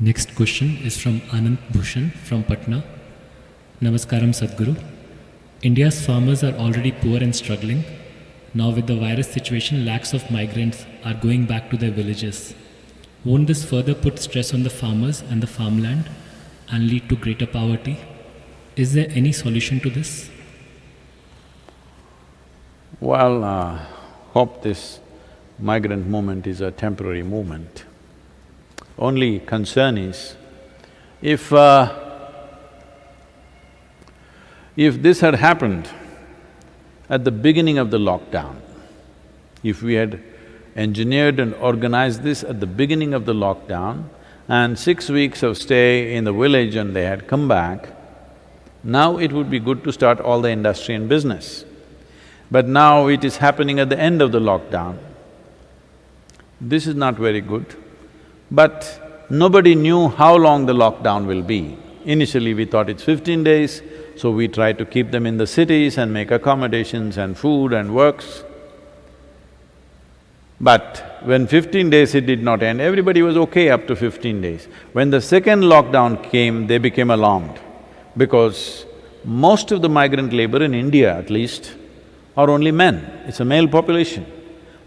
Next question is from Anand Bhushan from Patna. Namaskaram Sadhguru. India's farmers are already poor and struggling. Now with the virus situation, lakhs of migrants are going back to their villages. Won't this further put stress on the farmers and the farmland and lead to greater poverty? Is there any solution to this? Well, hope this migrant movement is a temporary movement. Only concern is, if this had happened at the beginning of the lockdown, if we had engineered and organized this at the beginning of the lockdown and 6 weeks of stay in the village and they had come back, now it would be good to start all the industry and business. But now it is happening at the end of the lockdown. This is not very good. But nobody knew how long the lockdown will be. Initially we thought it's 15 days, so we tried to keep them in the cities and make accommodations and food and works. But when 15 days it did not end, everybody was okay up to 15 days. When the second lockdown came, they became alarmed because most of the migrant labor in India at least are only men, it's a male population.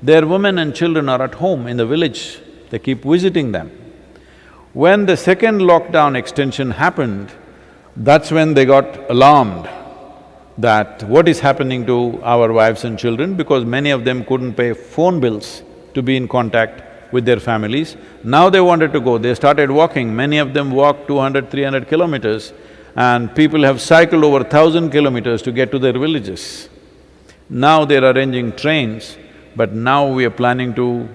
Their women and children are at home in the village, they keep visiting them. When the second lockdown extension happened, that's when they got alarmed that what is happening to our wives and children, because many of them couldn't pay phone bills to be in contact with their families. Now they wanted to go, they started walking, many of them walked 200, 300 kilometers and people have cycled over 1,000 kilometers to get to their villages. Now they're arranging trains, but now we are planning to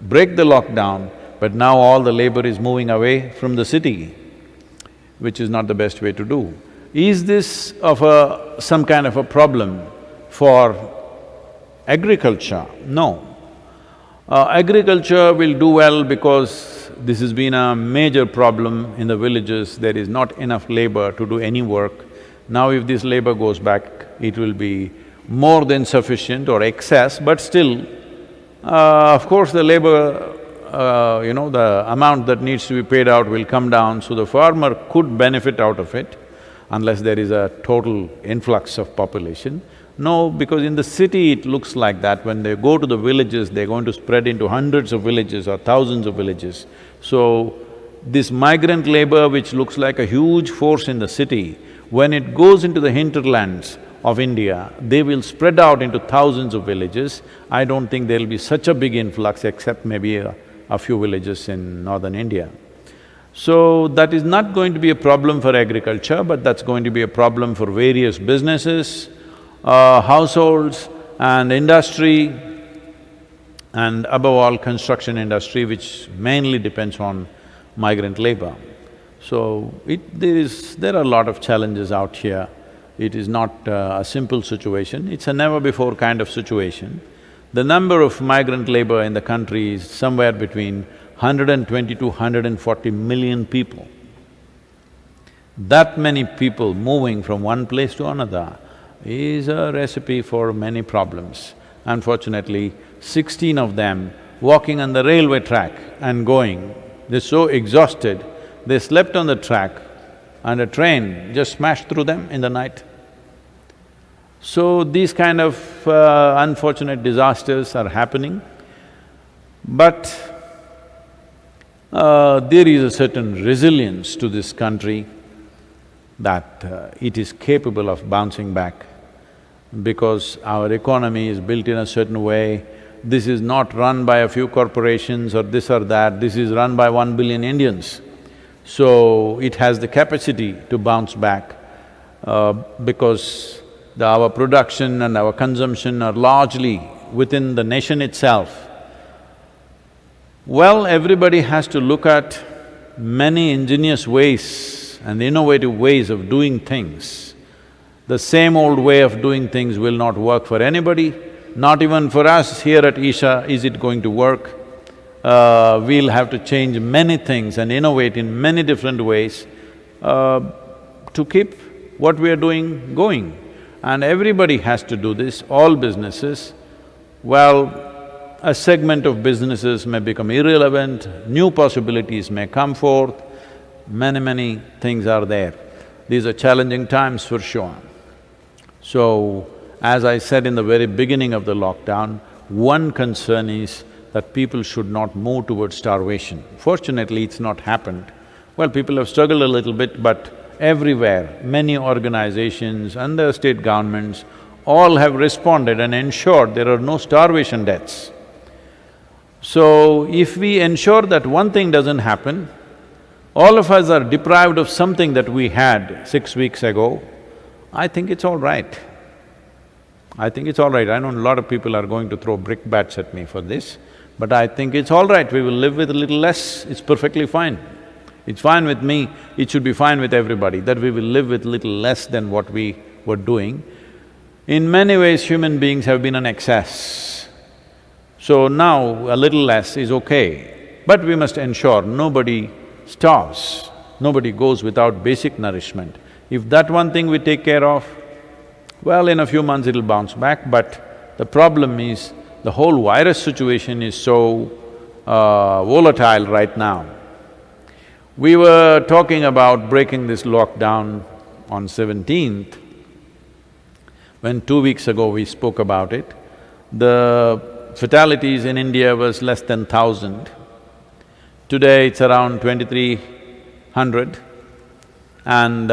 break the lockdown, but now all the labor is moving away from the city, which is not the best way to do. Is this of some kind of a problem for agriculture? No. Agriculture will do well because this has been a major problem in the villages, there is not enough labor to do any work. Now if this labor goes back, it will be more than sufficient or excess, but still, of course the labor, the amount that needs to be paid out will come down, so the farmer could benefit out of it, unless there is a total influx of population. No, because in the city it looks like that. When they go to the villages, they're going to spread into hundreds of villages or thousands of villages. So, this migrant labor which looks like a huge force in the city, when it goes into the hinterlands of India, they will spread out into thousands of villages. I don't think there'll be such a big influx except maybe a few villages in northern India. So, that is not going to be a problem for agriculture, but that's going to be a problem for various businesses, households and industry, and above all construction industry, which mainly depends on migrant labor. So, there are a lot of challenges out here. It is not a simple situation, it's a never-before kind of situation. The number of migrant labor in the country is somewhere between 120 to 140 million people. That many people moving from one place to another is a recipe for many problems. Unfortunately, 16 of them walking on the railway track and going, they're so exhausted, they slept on the track and a train just smashed through them in the night. So, these kind of unfortunate disasters are happening, but there is a certain resilience to this country that it is capable of bouncing back because our economy is built in a certain way. This is not run by a few corporations or this or that, this is run by 1 billion Indians. So, it has the capacity to bounce back because our production and our consumption are largely within the nation itself. Well, everybody has to look at many ingenious ways and innovative ways of doing things. The same old way of doing things will not work for anybody, not even for us here at Isha is it going to work. We'll have to change many things and innovate in many different ways to keep what we are doing going. And everybody has to do this, all businesses. Well, a segment of businesses may become irrelevant, new possibilities may come forth, Many things are there. These are challenging times for sure. So, as I said in the very beginning of the lockdown, one concern is that people should not move towards starvation. Fortunately, it's not happened. Well, people have struggled a little bit, but everywhere, many organizations and the state governments all have responded and ensured there are no starvation deaths. So, if we ensure that one thing doesn't happen, all of us are deprived of something that we had 6 weeks ago, I think it's all right. I think it's all right. I know a lot of people are going to throw brickbats at me for this, but I think it's all right. We will live with a little less, it's perfectly fine. It's fine with me, it should be fine with everybody, that we will live with little less than what we were doing. In many ways, human beings have been an excess. So now a little less is okay, but we must ensure nobody starves, nobody goes without basic nourishment. If that one thing we take care of, well, in a few months it'll bounce back, but the problem is the whole virus situation is so volatile right now. We were talking about breaking this lockdown on 17th, when 2 weeks ago we spoke about it. The fatalities in India was less than 1,000. Today it's around 2,300 and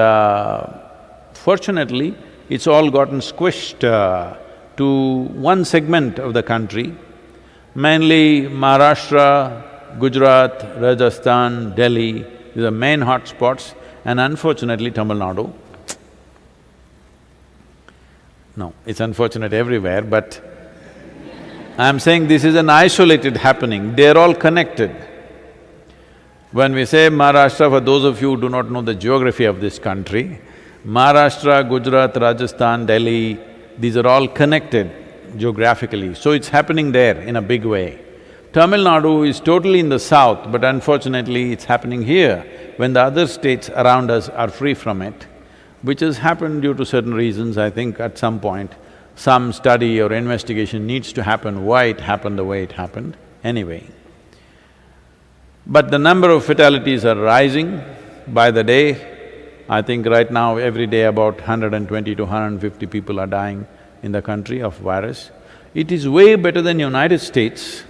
fortunately, it's all gotten squished to one segment of the country, mainly Maharashtra, Gujarat, Rajasthan, Delhi, these are main hotspots, and unfortunately Tamil Nadu. No, it's unfortunate everywhere, but I'm saying this is an isolated happening, they're all connected. When we say Maharashtra, for those of you who do not know the geography of this country, Maharashtra, Gujarat, Rajasthan, Delhi, these are all connected geographically, so it's happening there in a big way. Tamil Nadu is totally in the south, but unfortunately it's happening here when the other states around us are free from it, which has happened due to certain reasons. I think at some point, some study or investigation needs to happen why it happened the way it happened, anyway. But the number of fatalities are rising by the day. I think right now, every day about 120 to 150 people are dying in the country of virus. It is way better than United States,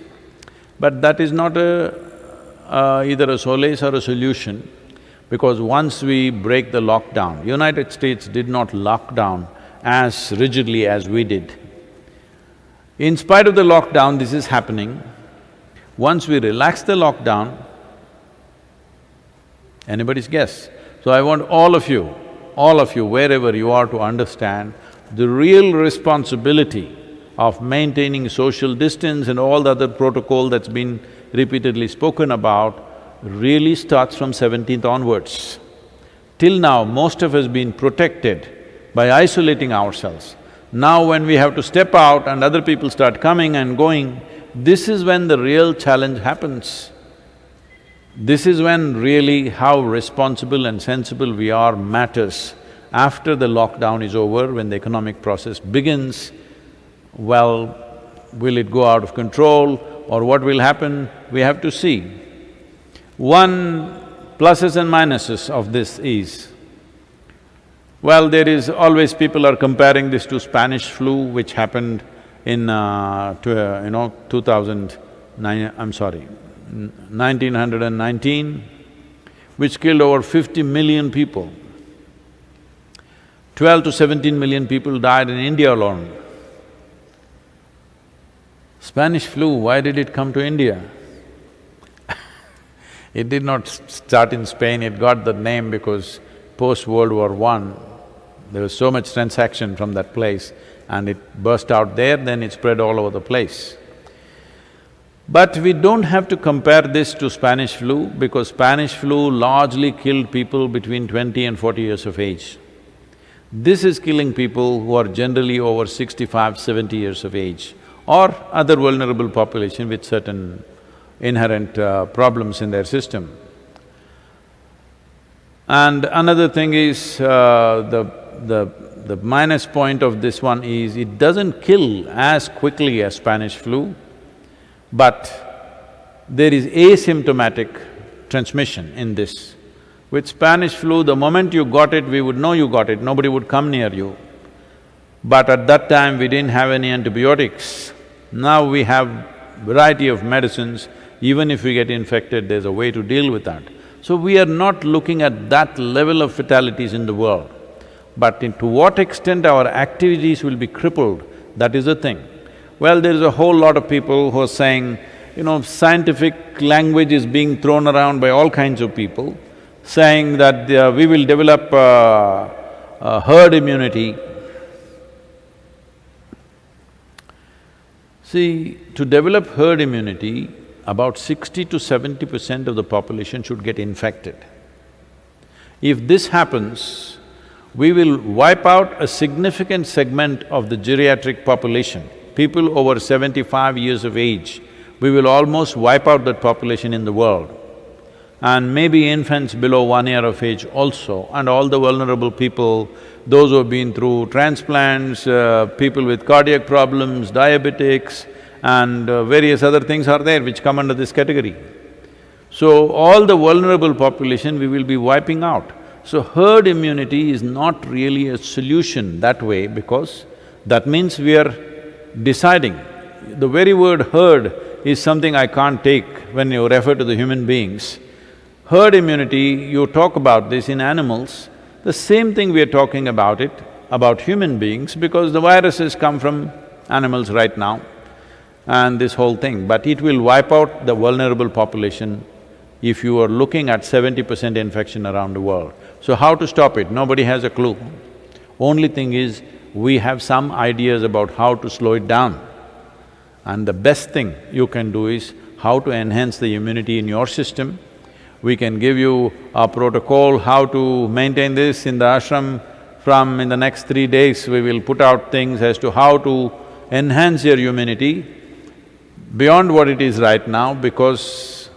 but that is not either a solace or a solution, because once we break the lockdown, United States did not lock down as rigidly as we did. In spite of the lockdown, this is happening. Once we relax the lockdown, anybody's guess. So I want all of you, wherever you are, to understand the real responsibility of maintaining social distance and all the other protocol that's been repeatedly spoken about really starts from 17th onwards. Till now, most of us been protected by isolating ourselves. Now when we have to step out and other people start coming and going, this is when the real challenge happens. This is when really how responsible and sensible we are matters. After the lockdown is over, when the economic process begins, well, will it go out of control or what will happen? We have to see. One pluses and minuses of this is, well, there is always… people are comparing this to Spanish flu, which happened in 1919, which killed over 50 million people. 12 to 17 million people died in India alone. Spanish flu, why did it come to India? It did not start in Spain, it got the name because post-World War I, there was so much transaction from that place and it burst out there, then it spread all over the place. But we don't have to compare this to Spanish flu because Spanish flu largely killed people between 20 and 40 years of age. This is killing people who are generally over 65, 70 years of age or other vulnerable population with certain inherent problems in their system. And another thing is, the minus point of this one is, it doesn't kill as quickly as Spanish flu, but there is asymptomatic transmission in this. With Spanish flu, the moment you got it, we would know you got it, nobody would come near you. But at that time, we didn't have any antibiotics. Now we have variety of medicines. Even if we get infected, there's a way to deal with that. So we are not looking at that level of fatalities in the world. But to what extent our activities will be crippled, that is the thing. Well, there is a whole lot of people who are saying, scientific language is being thrown around by all kinds of people, saying that we will develop herd immunity. See, to develop herd immunity, about 60 to 70% of the population should get infected. If this happens, we will wipe out a significant segment of the geriatric population. People over 75 years of age, we will almost wipe out that population in the world. And maybe infants below 1 year of age also, and all the vulnerable people, those who have been through transplants, people with cardiac problems, diabetics, and various other things are there which come under this category. So, all the vulnerable population we will be wiping out. So, herd immunity is not really a solution that way, because that means we are deciding. The very word herd is something I can't take when you refer to the human beings. Herd immunity, you talk about this in animals, the same thing we are talking about it, about human beings, because the viruses come from animals right now and this whole thing, but it will wipe out the vulnerable population if you are looking at 70% infection around the world. So how to stop it? Nobody has a clue. Only thing is, we have some ideas about how to slow it down. And the best thing you can do is how to enhance the immunity in your system. We can give you a protocol how to maintain this in the ashram. In the next 3 days, we will put out things as to how to enhance your immunity beyond what it is right now, because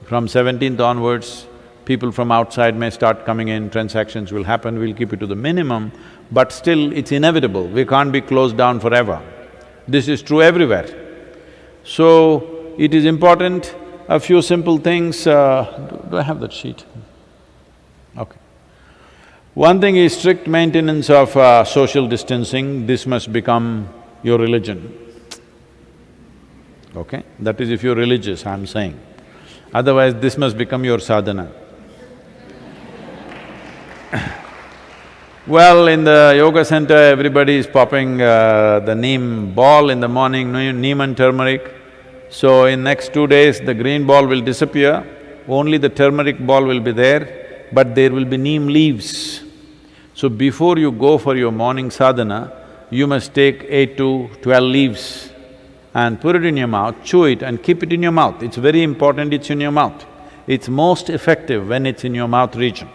from 17th onwards, people from outside may start coming in, transactions will happen, we'll keep it to the minimum, but still it's inevitable, we can't be closed down forever. This is true everywhere. So, it is important, a few simple things… do I have that sheet? Okay. One thing is strict maintenance of social distancing, this must become your religion. Okay? That is if you're religious, I'm saying. Otherwise, this must become your sadhana. Well, in the yoga center, everybody is popping the neem ball in the morning, neem and turmeric. So in next 2 days, the green ball will disappear, only the turmeric ball will be there, but there will be neem leaves. So before you go for your morning sadhana, you must take 8 to 12 leaves and put it in your mouth, chew it and keep it in your mouth. It's very important it's in your mouth. It's most effective when it's in your mouth region.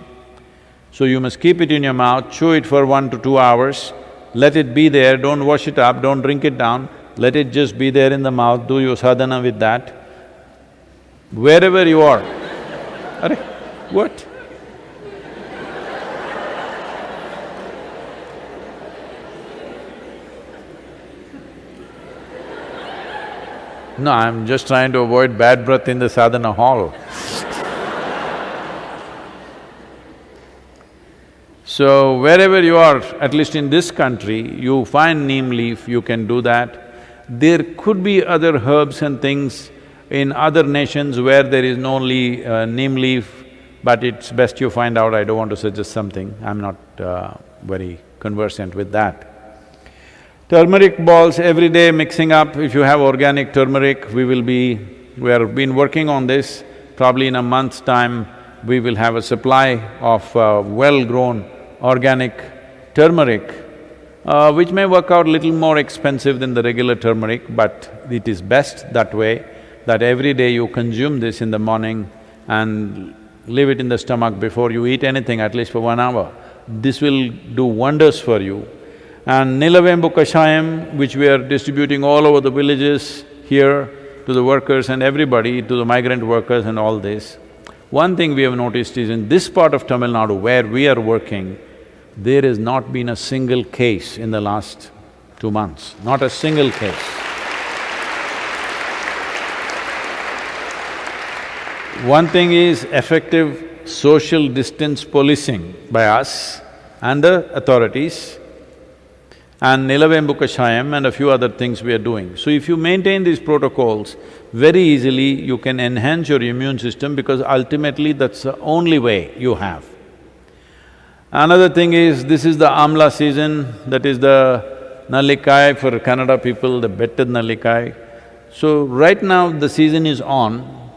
So you must keep it in your mouth, chew it for 1 to 2 hours, let it be there, don't wash it up, don't drink it down, let it just be there in the mouth, do your sadhana with that. Wherever you are… Arre, what? No, I'm just trying to avoid bad breath in the sadhana hall. So, wherever you are, at least in this country, you find neem leaf, you can do that. There could be other herbs and things in other nations where there is no neem leaf, but it's best you find out. I don't want to suggest something, I'm not very conversant with that. Turmeric balls every day mixing up, if you have organic turmeric, we have been working on this. Probably in a month's time, we will have a supply of well-grown organic turmeric, which may work out little more expensive than the regular turmeric, but it is best that way, that every day you consume this in the morning and leave it in the stomach before you eat anything, at least for 1 hour. This will do wonders for you. And Nilavembu Kashayam, which we are distributing all over the villages here to the workers and everybody, to the migrant workers and all this. One thing we have noticed is in this part of Tamil Nadu where we are working, there has not been a single case in the last 2 months, not a single case. One thing is effective social distance policing by us and the authorities, and Nilavembu Kashayam and a few other things we are doing. So if you maintain these protocols, very easily you can enhance your immune system because ultimately that's the only way you have. Another thing is, this is the Amla season, that is the Nallikai for Kannada people, the betted Nallikai. So right now the season is on,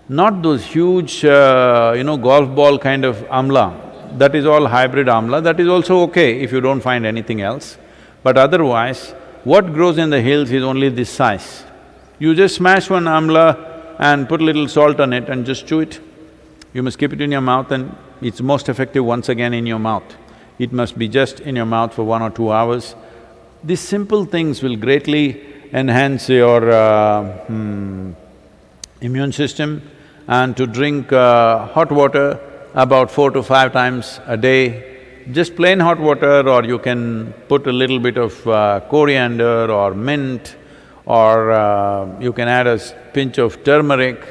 not those huge, golf ball kind of Amla, that is all hybrid Amla, that is also okay if you don't find anything else. But otherwise, what grows in the hills is only this size. You just smash one Amla and put a little salt on it and just chew it. You must keep it in your mouth and it's most effective once again in your mouth. It must be just in your mouth for 1 or 2 hours. These simple things will greatly enhance your immune system, and to drink hot water about 4 to 5 times a day. Just plain hot water, or you can put a little bit of coriander or mint, or you can add a pinch of turmeric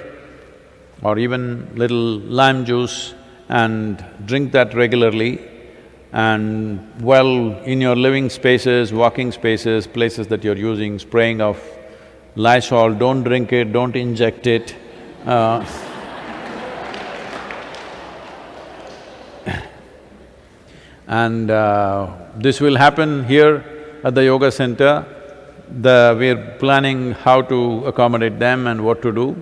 or even little lime juice and drink that regularly. And well, in your living spaces, walking spaces, places that you're using, spraying of Lysol, don't drink it, don't inject it. And this will happen here at the yoga center. We're planning how to accommodate them and what to do.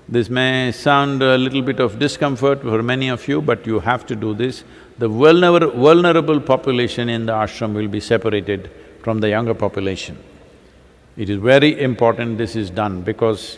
This may sound a little bit of discomfort for many of you, but you have to do this. The vulnerable population in the ashram will be separated from the younger population. It is very important this is done because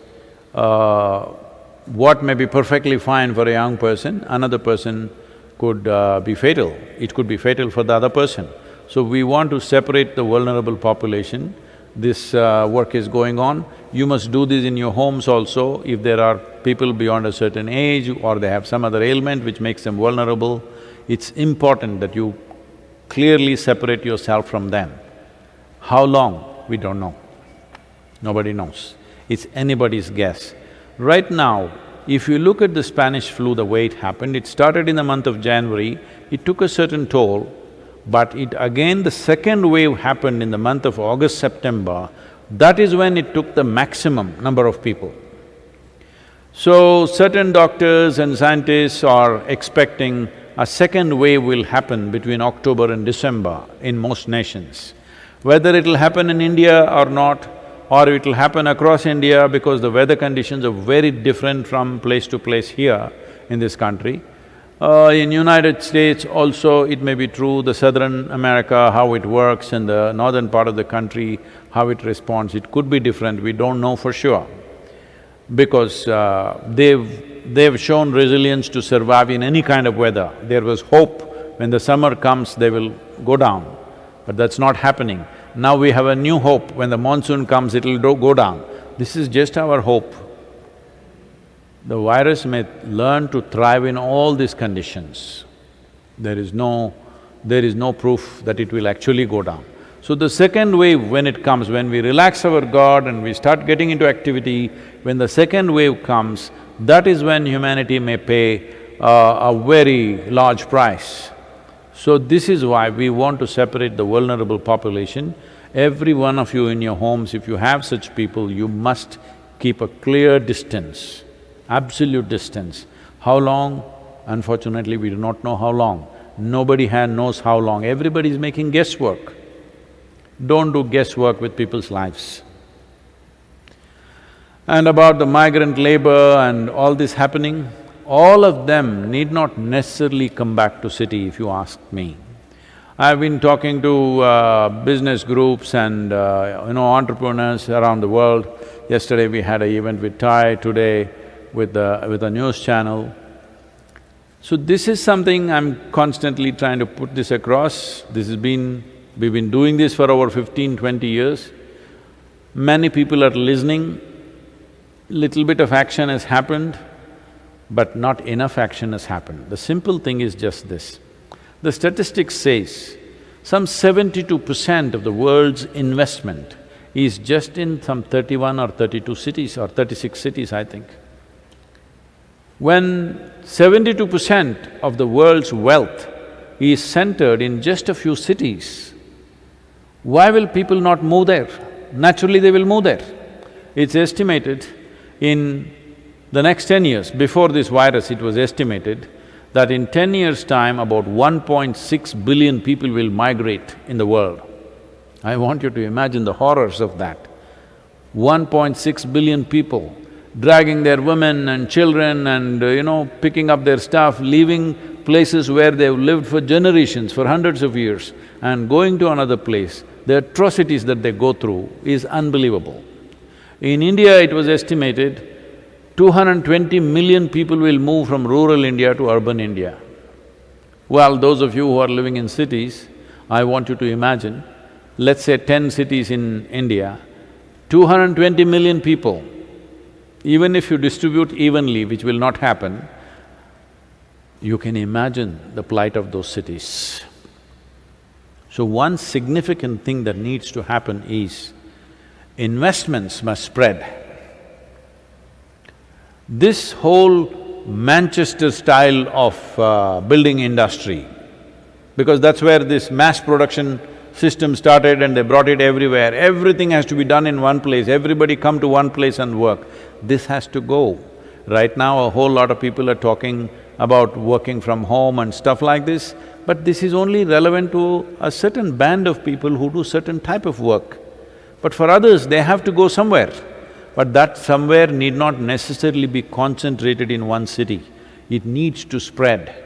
what may be perfectly fine for a young person, another person could be fatal. It could be fatal for the other person. So we want to separate the vulnerable population. This work is going on. You must do this in your homes also. If there are people beyond a certain age or they have some other ailment which makes them vulnerable, it's important that you clearly separate yourself from them. How long? We don't know. Nobody knows. It's anybody's guess. Right now, if you look at the Spanish flu, the way it happened, it started in the month of January, it took a certain toll, but the second wave happened in the month of August, September. That is when it took the maximum number of people. So, certain doctors and scientists are expecting a second wave will happen between October and December in most nations. Whether it'll happen in India or not, or it'll happen across India because the weather conditions are very different from place to place here in this country. In United States also it may be true, the Southern America, how it works, and the northern part of the country, how it responds, it could be different, we don't know for sure. Because they've shown resilience to survive in any kind of weather. There was hope, when the summer comes they will go down, but that's not happening. Now we have a new hope, when the monsoon comes it'll go down. This is just our hope. The virus may learn to thrive in all these conditions. There is no proof that it will actually go down. So the second wave, when it comes, when we relax our guard and we start getting into activity, when the second wave comes, that is when humanity may pay a very large price. So this is why we want to separate the vulnerable population. Every one of you in your homes, if you have such people, you must keep a clear distance, absolute distance. How long? Unfortunately, we do not know how long. Nobody knows how long. Everybody is making guesswork. Don't do guesswork with people's lives. And about the migrant labor and all this happening, all of them need not necessarily come back to city if you ask me. I've been talking to business groups and entrepreneurs around the world. Yesterday we had an event with Thai, today with a news channel. So this is something I'm constantly trying to put this across. We've been doing this for over 15, 20 years. Many people are listening. Little bit of action has happened, but not enough action has happened. The simple thing is just this. The statistics says some 72% of the world's investment is just in some 31 or 32 cities or 36 cities, I think. When 72% of the world's wealth is centered in just a few cities, why will people not move there? Naturally they will move there. It's estimated in the next 10 years, before this virus it was estimated that in 10 years' time about 1.6 billion people will migrate in the world. I want you to imagine the horrors of that. 1.6 billion people dragging their women and children and picking up their stuff, leaving places where they've lived for generations, for hundreds of years, and going to another place. The atrocities that they go through is unbelievable. In India, it was estimated 220 million people will move from rural India to urban India. Well, those of you who are living in cities, I want you to imagine, let's say 10 cities in India, 220 million people, even if you distribute evenly, which will not happen, you can imagine the plight of those cities. So one significant thing that needs to happen is investments must spread. This whole Manchester style of building industry, because that's where this mass production system started and they brought it everywhere, everything has to be done in one place, everybody come to one place and work. This has to go. Right now, a whole lot of people are talking about working from home and stuff like this, but this is only relevant to a certain band of people who do certain type of work. But for others, they have to go somewhere. But that somewhere need not necessarily be concentrated in one city, it needs to spread.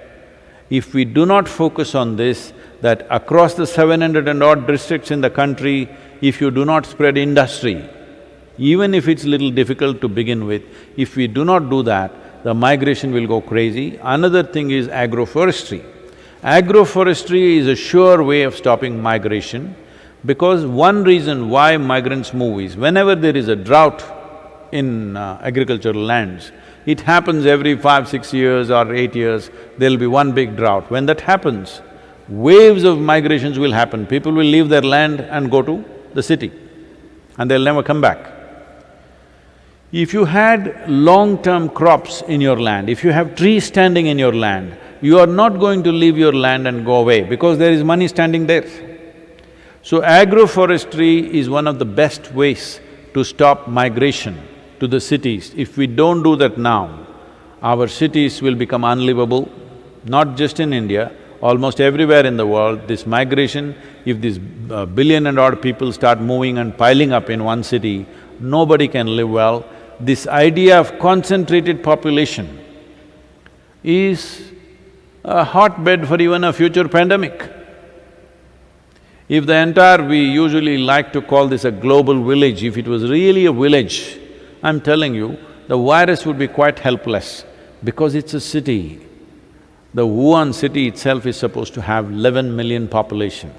If we do not focus on this, that across the 700 and odd districts in the country, if you do not spread industry, even if it's little difficult to begin with, if we do not do that, the migration will go crazy. Another thing is agroforestry. Agroforestry is a sure way of stopping migration, because one reason why migrants move is whenever there is a drought in agricultural lands, it happens every 5, 6 years or 8 years, there'll be one big drought. When that happens, waves of migrations will happen. People will leave their land and go to the city and they'll never come back. If you had long-term crops in your land, if you have trees standing in your land, you are not going to leave your land and go away because there is money standing there. So agroforestry is one of the best ways to stop migration to the cities. If we don't do that now, our cities will become unlivable, not just in India, almost everywhere in the world. This migration, if this billion and odd people start moving and piling up in one city, nobody can live well. This idea of concentrated population is a hotbed for even a future pandemic. If the entire… we usually like to call this a global village, if it was really a village, I'm telling you, the virus would be quite helpless because it's a city. The Wuhan city itself is supposed to have 11 million population.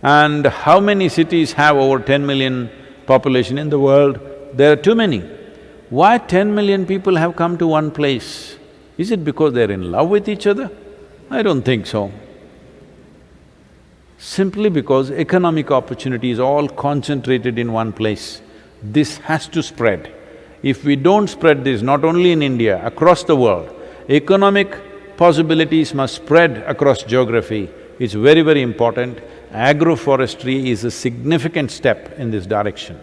And how many cities have over 10 million population in the world? There are too many. Why 10 million people have come to one place? Is it because they're in love with each other? I don't think so. Simply because economic opportunity is all concentrated in one place. This has to spread. If we don't spread this, not only in India, across the world, economic possibilities must spread across geography. It's very, very important. Agroforestry is a significant step in this direction.